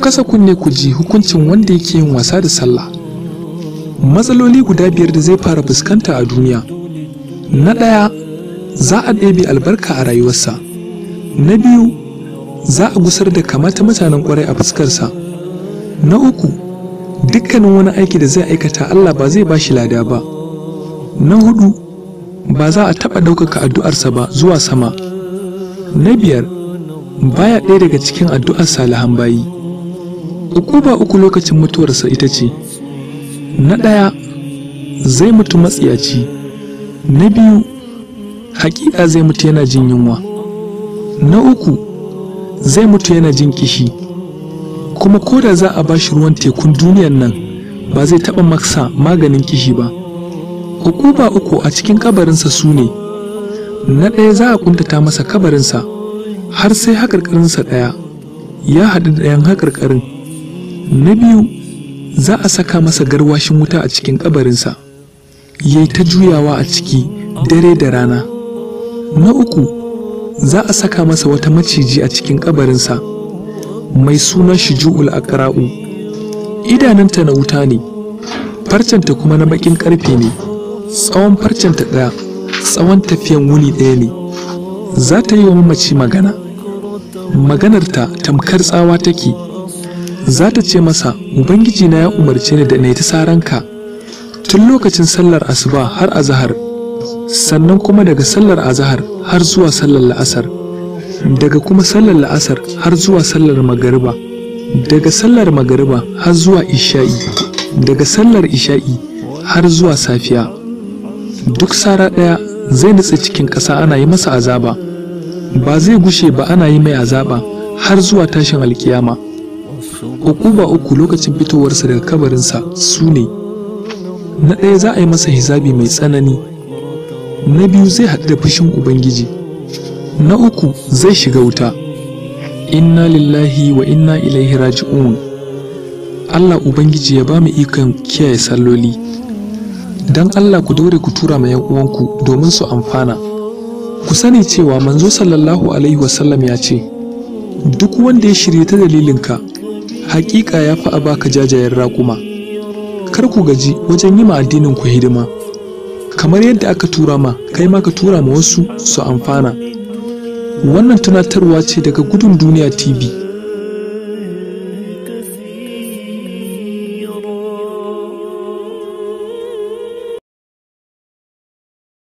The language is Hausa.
kasa kunne ku ji hukuncin wanda yake yin wasa da sallah. Matsaloli guda 5 da zai fara fuskanta a duniya. Na ɗaya, za a ɗebe albarka a rayuwarsa. Na biyu, za a gusar da kamata mutanen ƙwarai a fuskarsa. Na uku, dukkanin wani aiki da zai aikata Allah ba zai bashi lada ba. Na hudu, ba za a taɓa ɗaukaka addu'arsa ba zuwa sama. Na biyar, baya ɗaya daga cikin addu'ar salihan bayi. Ukuba uku lokacin mutuwarsa ita ce: na ɗaya, zai mutu matsiyaci. Na biyu, hakika zai mutu yana jin yunwa. Na uku, zai mutu yana jin kishi. Kuma ko da za a bashi ruwan tekun duniyan nan, ba zai taɓa masa maganin kishi ba. Ukuba uku a cikin kabarinsa su ne: na ɗaya, za a kuntata masa kabarinsa har sai haƙarƙarinsa ɗaya ya haɗu da ɗayan haƙarƙarin. Na biyu, za a saka masa garwashin wuta a cikin kabarinsa, ya yi ta juyawa a ciki dare da rana. Na uku, za a saka masa wata maciji a cikin kabarinsa mai suna shuju'ul aqra'u. Idanunta na wuta ne, farcenta kuma na baƙin ƙarfe ne. Tsawon farcenta ɗaya tsawon tafiyan wuni ɗaya ne. Za ta yi wa mamaci magana. Maganarta tamkar tsawa take. Za ta ce masa, Ubangiji na ya umarce ni da na yi ta saranka tun lokacin sallar asuba har azahar, sannan kuma daga sallar azahar har zuwa sallar la'asar, daga kuma sallar la'asar har zuwa sallar magariba, daga sallar magariba har zuwa isha'i, daga sallar isha'i har zuwa safiya. Duk sara ɗaya zai nutse cikin ƙasa ana yi masa azaba, ba zai gushe ba ana yi mai azaba har zuwa tashin alkiyama. Ukuba uku lokacin fitowarsa daga kabarinsa su ne: na ɗaya, za a yi masa hisabi mai tsanani. Na biyu, zai haɗu da fushin Ubangiji. Na uku, zai shiga wuta. Inna lillahi wa inna ilaihi raji'un. Allah Ubangiji ya ba mu ikon kiyaye salloli. Dan Allah ku daure ku tura ma 'yan uwanku domin su amfana. Ku sani cewa manzo sallallahu alaihi wasallam ya ce, duk wanda ya shirye ta dalilinka, hakika ya fi a baka jajayen raƙuma. Kar ku gaji wajen yi ma addinin ku hidima. Kamar yadda aka tura ma, kai ma ka tura ma wasu su amfana. Wannan tunatarwa ce daga Gudun Duniya TV.